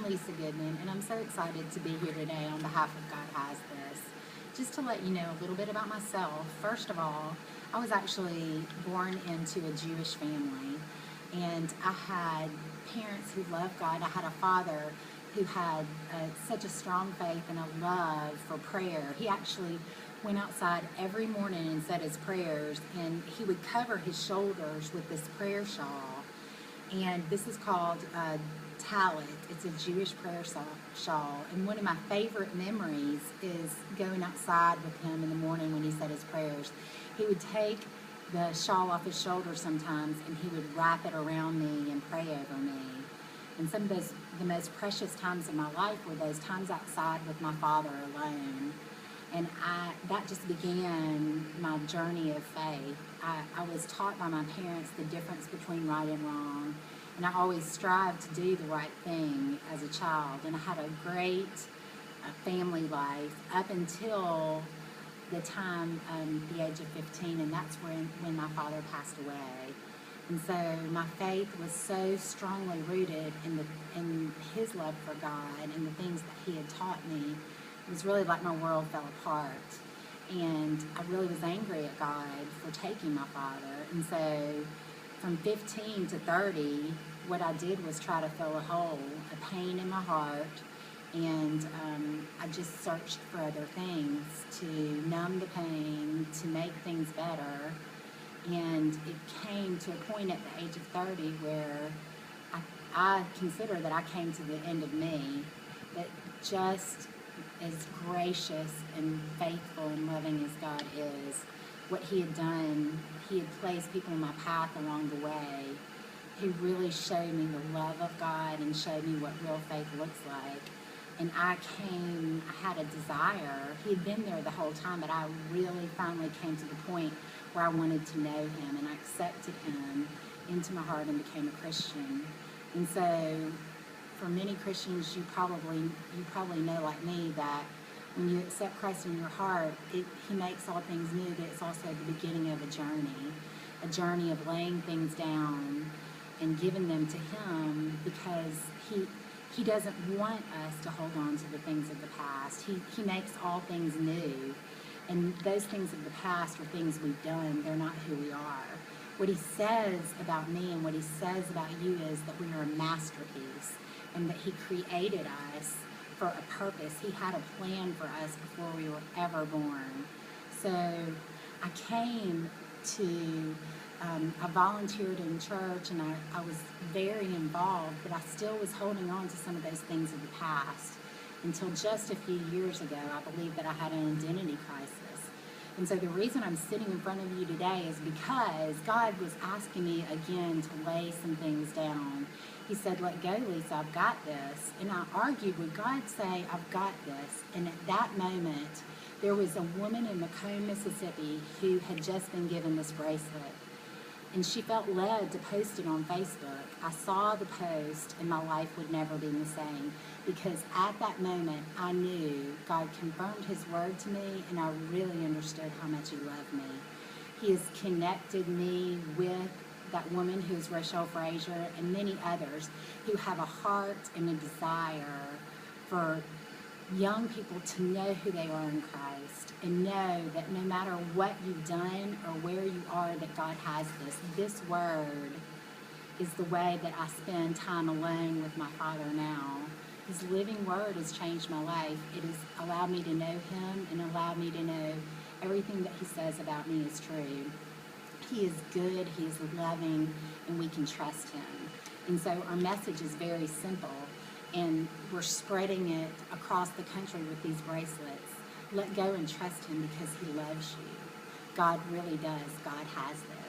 Lisa Goodman, and I'm so excited to be here today on behalf of God Has This. Just to let you know a little bit about myself, first of all, I was actually born into a Jewish family, and I had parents who loved God. I had a father who had such a strong faith and a love for prayer. He actually went outside every morning and said his prayers, and he would cover his shoulders with this prayer shawl. And this is called Talit. It's a Jewish prayer shawl. And one of my favorite memories is going outside with him in the morning when he said his prayers. He would take the shawl off his shoulders sometimes, and he would wrap it around me and pray over me. And some of the most precious times of my life were those times outside with my father alone. And that just began my journey of faith. I was taught by my parents the difference between right and wrong, and I always strived to do the right thing as a child. And I had a great family life up until the time, the age of 15, and that's when my father passed away. And so my faith was so strongly rooted in his love for God and the things that he had taught me. It was really like my world fell apart, and I really was angry at God for taking my father. And so from 15 to 30, what I did was try to fill a hole, a pain in my heart, and I just searched for other things to numb the pain, to make things better. And it came to a point at the age of 30 where I consider that I came to the end of me, that just as gracious and faithful and loving as God is, what he had done, he had placed people in my path along the way who really showed me the love of God and showed me what real faith looks like. And I had a desire. He had been there the whole time, but I really finally came to the point where I wanted to know him, and I accepted him into my heart and became a Christian. And so for many Christians, you probably know, like me, that when you accept Christ in your heart, he makes all things new, but it's also the beginning of a journey of laying things down and giving them to him, because he doesn't want us to hold on to the things of the past. He makes all things new, and those things of the past are things we've done. They're not who we are. What he says about me and what he says about you is that we are a masterpiece, and that he created us for a purpose. He had a plan for us before we were ever born. So I came to, I volunteered in church, and I was very involved, but I still was holding on to some of those things of the past until just a few years ago. I believed that I had an identity crisis. And so the reason I'm sitting in front of you today is because God was asking me again to lay some things down. He said, "Let go, Lisa, I've got this." And I argued, would God say, "I've got this"? And at that moment, there was a woman in Macomb, Mississippi, who had just been given this bracelet. And she felt led to post it on Facebook. I saw the post, and my life would never be the same, because at that moment, I knew God confirmed his word to me, and I really understood how much he loved me. He has connected me with that woman who's Rochelle Frazier and many others who have a heart and a desire for young people to know who they are in Christ, and know that no matter what you've done or where you are, that God has this. This word is the way that I spend time alone with my Father now. His living word has changed my life. It has allowed me to know him and allowed me to know everything that he says about me is true. He is good, he is loving, and we can trust him. And so our message is very simple, and we're spreading it across the country with these bracelets. Let go and trust him, because he loves you. God really does. God has this.